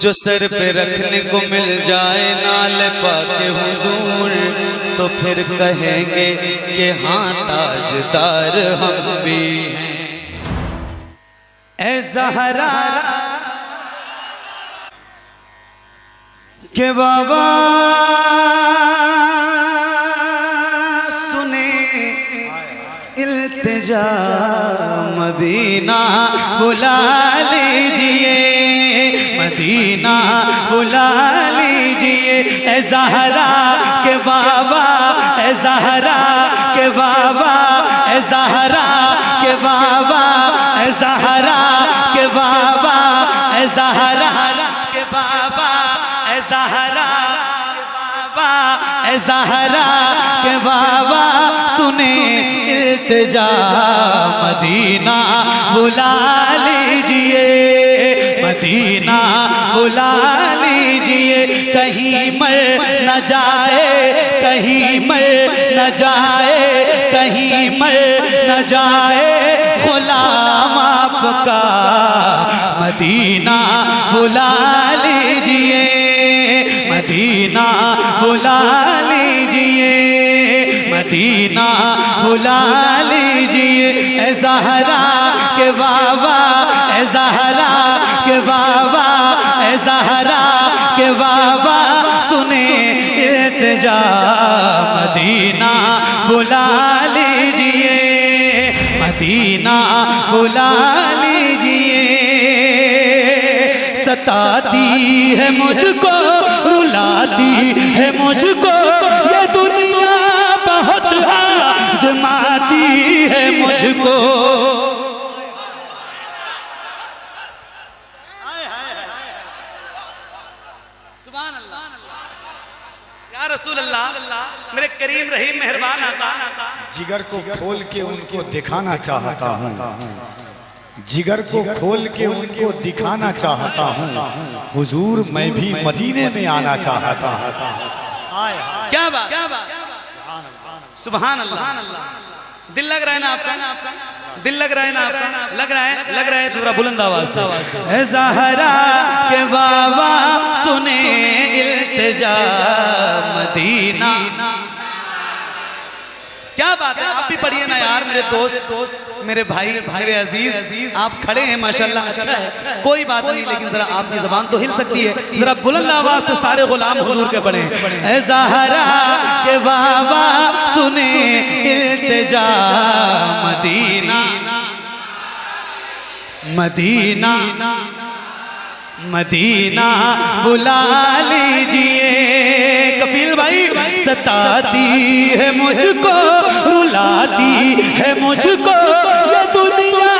जो सर पे रखने को मिल जाए नाल पाके हुजूर, तो फिर कहेंगे कि हाँ ताजदार हम भी हैं। ऐ ज़हरा के बाबा सुने इल्तिजा, मदीना बुला लीजिए, मदीना बुला लीजिए। ऐ ज़हरा के बाबा, ऐ ज़हरा के बाबा, ऐ ज़हरा के बाबा, ऐ ज़हरा के बाबा, ऐ ज़हरा के बाबा, ऐ ज़हरा के बाबा, ऐ ज़हरा के बाबा सुने इल्तिजा, मदीना बुला लीजिए, मदीना बुला लीजिए। कहीं मर न जाए, कहीं मर न जाए, कहीं मर न जाए गुलाम आपका, मदीना बुला लीजिए, मदीना बुला लीजिए, मदीना बुला लीजिए। ऐ ज़हरा के बाबा, ऐ ज़हरा के बाबा, ऐ ज़हरा के बाबा सुने इल्तिजा, मदीना बुला लीजिए, मदीना बुला लीजिए। सताती है मुझको, रुलाती है मुझको ये दुनिया, बहुत आज़माती है मुझको। सुभान अल्लाह, या रसूल अल्लाह, मेरे करीम रहीम मेहरबान आका, जिगर को खोल के उनको दिखाना चाहता हूँ, जिगर को खोल के उनको दिखाना चाहता हूँ, हुजूर मैं भी मदीने में आना चाहता हूँ। क्या बात, क्या बात, सुभान अल्लाह। दिल लग रहा है ना आपका, दिल लग रहा है ना आपका, लग रहा है थोड़ा बुलंद आवाज से। ऐ ज़हरा के बाबा सुने इल्तिजा, मदीना। क्या बात है, आप भी पढ़िए ना यार मेरे दोस्त, मेरे भाई, मेरे अजीज, आप खड़े हैं माशाल्लाह, अच्छा है, कोई बात नहीं, लेकिन जरा आपकी जबान तो हिल सकती है, जरा बुलंद आवाज से सारे गुलाम हुजूर के पढ़े। ऐ ज़हरा के बाबा सुने इल्तिजा, मदीना, मदीना, मदीना बुला लीजिए। कपिल भाई, सताती है मुझको, रुलाती है मुझको ये दुनिया,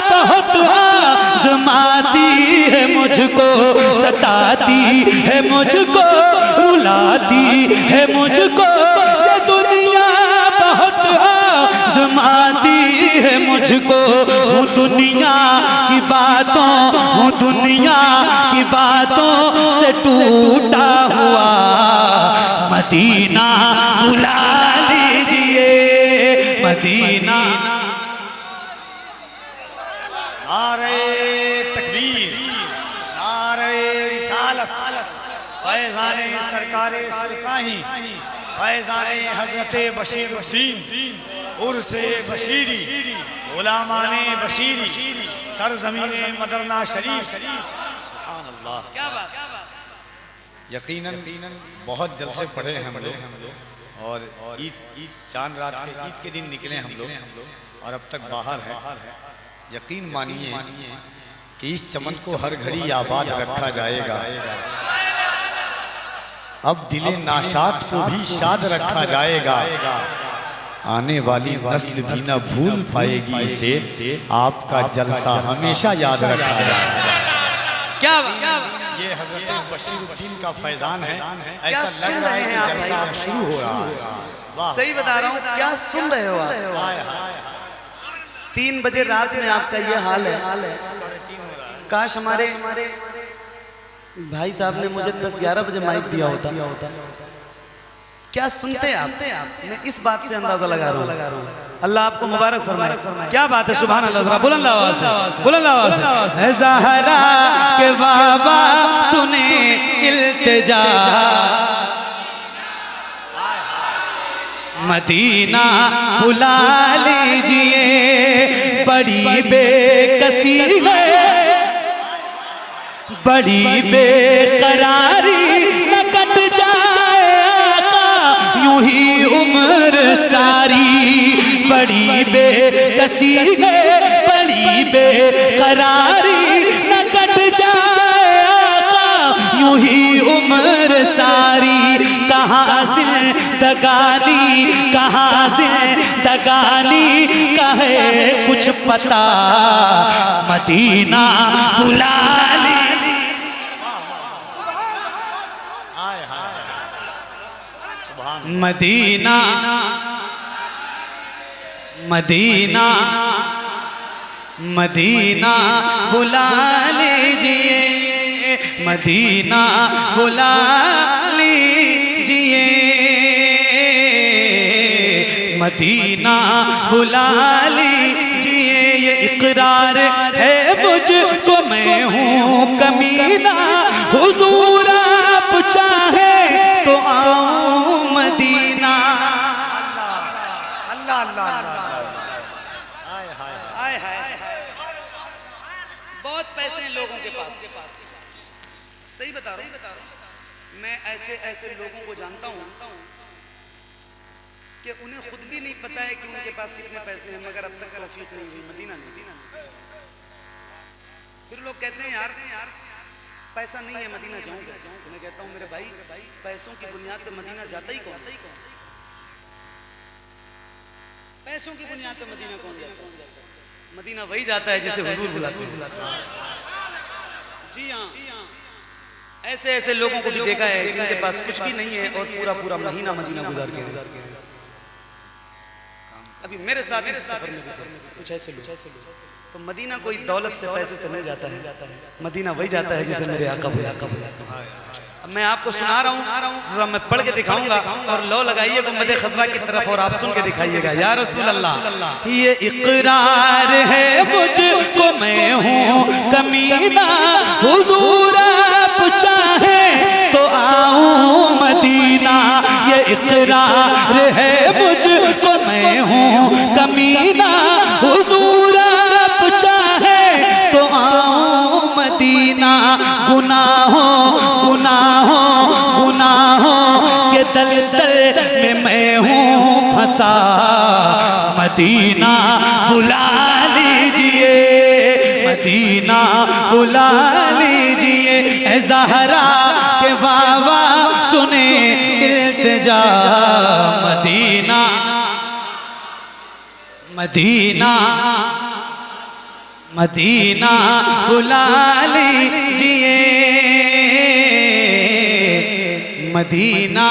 बहुत आज़माती है मुझको। सताती है मुझको, रुलाती है मुझको ये दुनिया, बहुत आज़माती है मुझको। हूँ दुनिया की बातों, हूँ दुनिया की बातों से टूटा हुआ, मदीना बुला लीजिए, मदीना। नारे तकबीर, नारे रिसालत, फैज़ाने सरकारे सुल्तानी, फैज़ाने हज़रते बशीरुद्दीन, उर्से बशीरी, गुलामाने बशीरी, सरज़मीने मदरना शरीफ। सुभान अल्लाह, क्या बात। यकीनन बहुत जलसे पढ़े हैं हम लोग, और ईद चांद रात के ईद के दिन निकले हम लोग, और अब तक बाहर है। यकीन मानिए कि इस चमन को हर घड़ी आबाद रखा जाएगा। अब दिले नाशाद को भी शाद रखा जाएगा। आने वाली नस्ल भी न भूल पाएगी इसे, आपका जलसा हमेशा याद रखा जाएगा। क्या ये हज़रत बशीरुद्दीन का फैज़ान है। ऐसा लग रहा है कि जलसा अब शुरू हो रहा है। सही बता रहा हूँ, क्या सुन रहे हो आप? 3 बजे रात में आपका ये हाल है। काश हमारे भाई साहब ने मुझे 10-11 बजे माइक दिया होता। क्या सुनते आप? मैं इस बात से अंदाजा लगा रहा हूँ। अल्लाह आपको मुबारक फरमाए। क्या बात है, सुभान अल्लाह। जरा बुलंद आवाज से, बुलंद आवाज से। ज़हरा के बाबा सुने इल्तिजा, मदीना बुला लीजिए, बड़ी बेकसी है, बड़ी बेकरारी न कट जाए आका यूं ही उम्र सारी, बड़ी बेकसी है, बड़ी बेकरारी न कट जाए आका यूं ही उम्र सारी। कहाँ से दगानी, कहाँ से दगानी कहे कुछ पता, मदीना बुला ली। मदीना मदीना मदीना बुला लीजिए, मदीना बुला लीजिए, मदीना बुला लीजिए। ये इकरार है मुझको, मैं हूँ कमीना, हुजूर आप चाहे तो आओ मदीना। अल्लाह अल्लाह अल्लाह। बहुत पैसे हैं लोगों के पास, सही बता रहा हूँ। मैं ऐसे ऐसे लोगों को जानता हूँ कि उन्हें खुद भी नहीं पता है कि उनके पास कितने पैसे हैं, मगर अब तक तौफीक नहीं हुई मदीना नहीं। फिर लोग कहते हैं यार पैसा नहीं है, मदीना जाऊं कैसे? मैं कहता हूं मेरे भाई, पैसों की बुनियाद पे मदीना जाता ही कौन? पैसों की बुनियाद पे मदीना कौन जाता है? मदीना वही जाता है जिसे हुजूर बुलाते हैं। जी हाँ, ऐसे ऐसे लोगों को भी देखा है जिनके पास कुछ भी नहीं है और पूरा पूरा महीना मदीना गुजार के। अभी मेरे साथ इस सफर में भी थे कुछ ऐसे लोग। तो मदीना कोई दौलत से पैसे से नहीं जाता है, मदीना वही जाता है जिसे मेरे आका बुलाते हैं। अब मैं आपको सुना रहा हूँ, जरा मैं पढ़ के दिखाऊंगा और लो लगाइए गुंबद खज़रा की तरफ और आप सुन के दिखाइएगा। या रसूल अल्लाह, ये इकरार है मुझको, मैं हूँ कमीना, हुजूर आप चाहे तो आऊं मदीना। ये इकरार है मुझको, मैं हूँ कमीना, हुजूर आप चाहे तो आऊं मदीना। गुनाहों गुनाहों गुनाहों के दलदल में मैं हूँ फंसा, मदीना बुला लीजिए, मदीना बुला लीजिए। ए ज़हरा के बाबा सुने इल्तिजा, मदीना मदीना मदीना बुला लीजिए, मदीना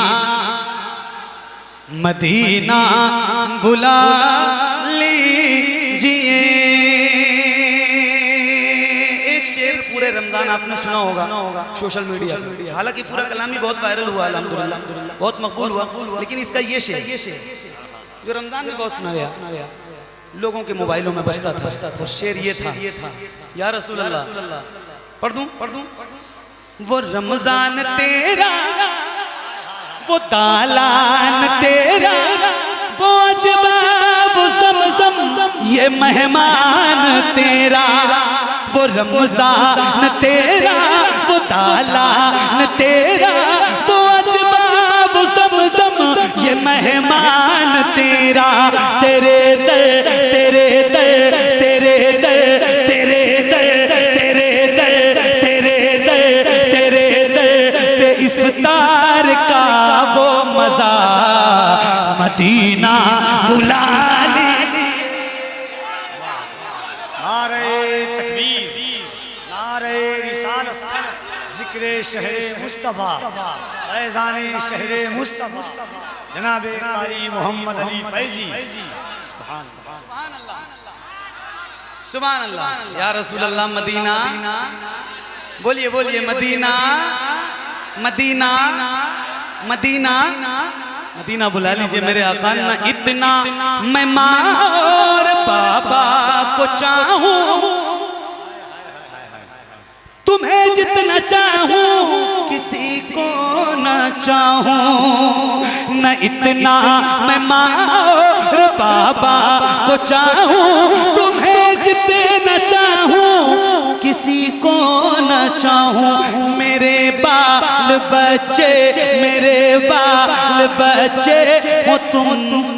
मदीना बुला लीजिए। एक शेर पूरे रमजान आपने सुना होगा सोशल मीडिया, हालांकि पूरा कलाम ही बहुत वायरल हुआ, अल्हम्दुलिल्लाह बहुत मकबूल हुआ, लेकिन इसका ये शेर जो रमजान में बहुत सुना गया, लोगों के मोबाइलों में बजता था, और शेर ये था, या रसूल अल्लाह, पढ़ दूं? वो रमजान तेरा, वो दालान तेरा, वो अजबा वो ज़मज़म ये मेहमान तेरा। वो रमजान तेरा, वो दालान तेरा, वो अजबा वो ज़मज़म ये मेहमान तेरा। तेरे दर तेरे दर तेरे दर तेरे दर तेरे दर तेरे दर तेरे दर पे इफ्तार का वो मजा, मदीना बुला ली। नारे तकबीर, नारे रिसालत, जिक्र शहरे मुस्तफ़ा, फैज़ाने शहरे मुस्तफ़ा, जनाबे कारी मोहम्मद अली फैजी। सुभान अल्लाह, या रसूल अल्लाह। मदीना बोलिए बोलिए, मदीना मदीना मदीना मदीना बुला लीजिए मेरे आका। ना इतना मैं माँ और बाबा को चाहूं, तुम्हें जितना चाहूं किसी को न चाहूं। न इतना मैं माँ और बाबा को चाहूं, तुम्हें जितना चाहूं किसी को न चाहूं। मेरे बाल बच्चे, मेरे बाल बच्चे हो तुम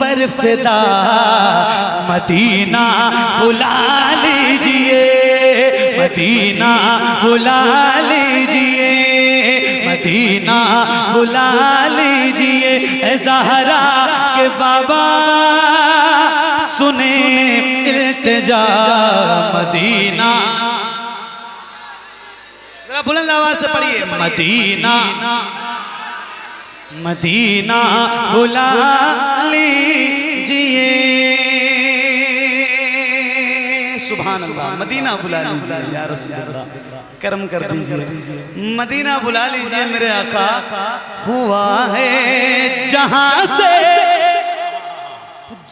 पर फिदा, मदीना बुला लीजिए, मदीना बुला लीजिए, मदीना बुला लीजिए। ए ज़हरा के बाबा सुने इल्तिजा, मदीना। जरा बुलंद आवाज से पढ़िए, मदीना मदीना बुला लीजिए। सुभान अल्लाह, मदीना बुला लीजिए या रसूल अल्लाह, करम कर दीजिए, मदीना बुला लीजिए मेरे आका। हुआ है जहां से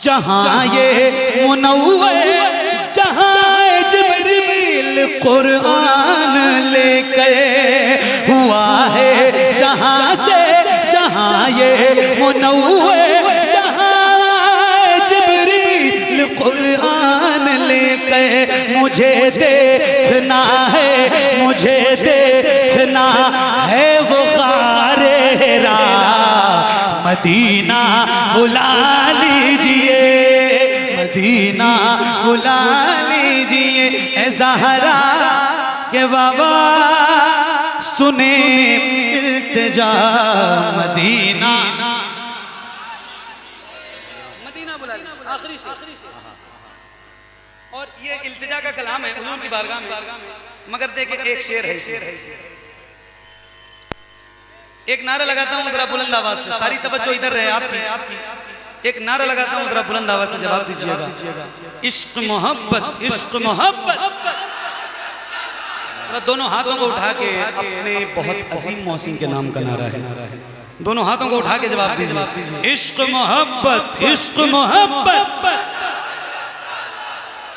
जहां ये मुनव्वर, जहां जिब्रील कुरान लेकर, हुआ है जहां से जहां ये मुनव्वर, जहां जिब्रील कुरान लेकर। मुझे देखना है, मुझे देखना है वो गारे हिरा, मदीना बुला लीजिए, मदीना बुला लीजिए। ए ज़हरा के बाबा सुने इल्तिजा, मदीना मदीना बुला लीजिए। आखिरी से और ये इल्तिजा का कलाम है हुजूर की बारगाह में, मगर देखिए एक शेर है, एक नारा लगाता हूँ जरा बुलंद आवाज से, सारी तवज्जो इधर रहे आपकी। एक नारा लगाता हूँ जरा बुलंद आवाज से जवाब दीजिएगा। इश्क मोहब्बत, इश्क मोहब्बत। दोनों हाथों को उठा के अपने बहुत अजीम मौसिन के नाम का नारा है, दोनों हाथों को उठा के जवाब दीजिए। इश्क मोहब्बत, इश्क मोहब्बत,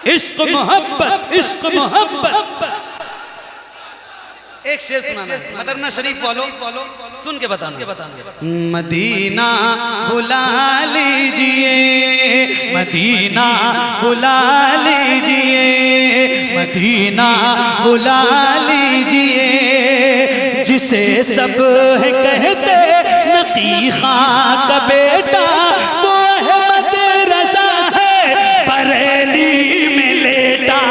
इश्क मोहब्बत, इश्क मोहब्बत। एक शेर सुनाना, मदरना शरीफ वालों सुन के बताना। मदीना बुला लीजिए, मदीना बुला लीजिए, मदीना बुला लीजिए। जिसे सब है कहते नकी खां का बेटा, तो अहमद रज़ा है बरेली में लेटा।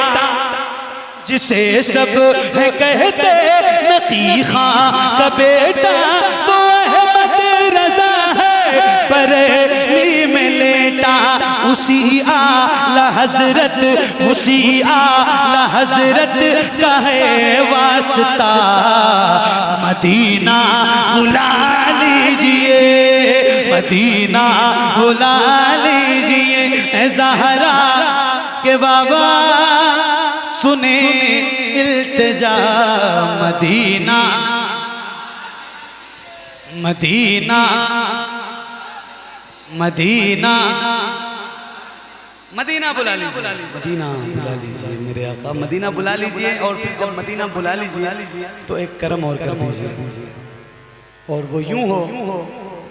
जिसे सब है कहते नकी खां का बेटा, तो अहमद रज़ा है बरेली में लेटा। उसी आला हजरत, उसी आला हजरत का है वास्ता, मदीना बुला लीजिए, मदीना बुला लीजिए। ए ज़हरा के बाबा सुने इल्तिजा, मदीना मदीना मदीना मदीना बुला लीजिए, मदीना बुला लीजिए मेरे आका, मदीना बुला लीजिए। और फिर जब मदीना बुला लीजिए तो एक करम और कर दीजिए, और वो यूं हो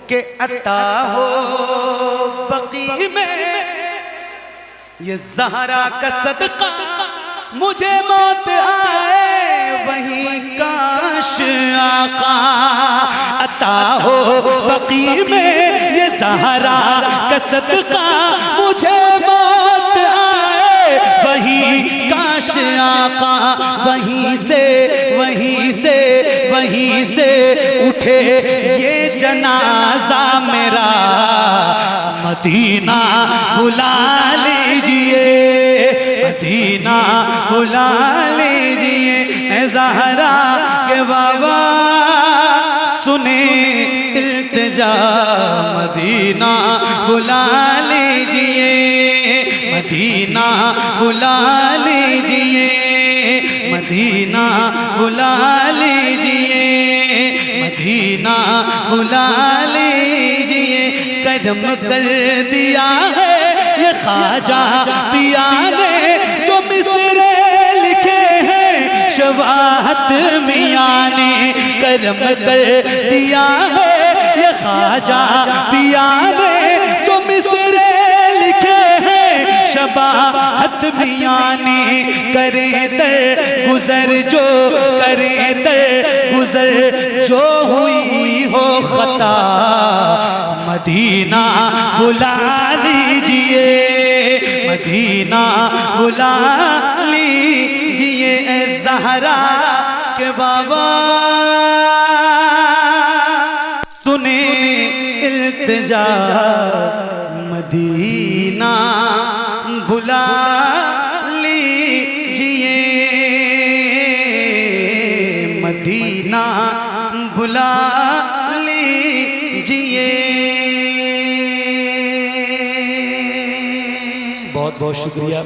कि अता हो बकी में ये ज़हरा का सदका, मुझे मौत आए वहीं काश आका। अता हो बकी में ये ज़हरा का सदका, मुझे मौत आए वहीं काश आका। वहीं से वहीं से वहीं से उठे ये जनाजा मेरा, मदीना बुला लीजिए, मदीना बुला लीजिए। ए ज़हरा के बाबा सुने इल्तिजा, मदीना बुला लीजिए, मदीना बुला लीजिए, मदीना बुला लीजिए, मदीना बुला लीजिए। करम कर दिया है ये ख्वाजा पिया ने जो मिसरे लिखे हैं शवाहत मियाँ ने करम कर दिया है ये ख्वाजा पिया ने जो मिसरे लिखे हैं शवाहत मियाँ ने करें दर गुजर जो करें दर गुजर जो हुई हो खता मदीना बुला लीजिए मदीना बुला लीजिए ए ज़हरा के बाबा सुने इल्तिजा मदीना बुला लीजिए मदीना बुला लीजिए। बहुत बहुत शुक्रिया।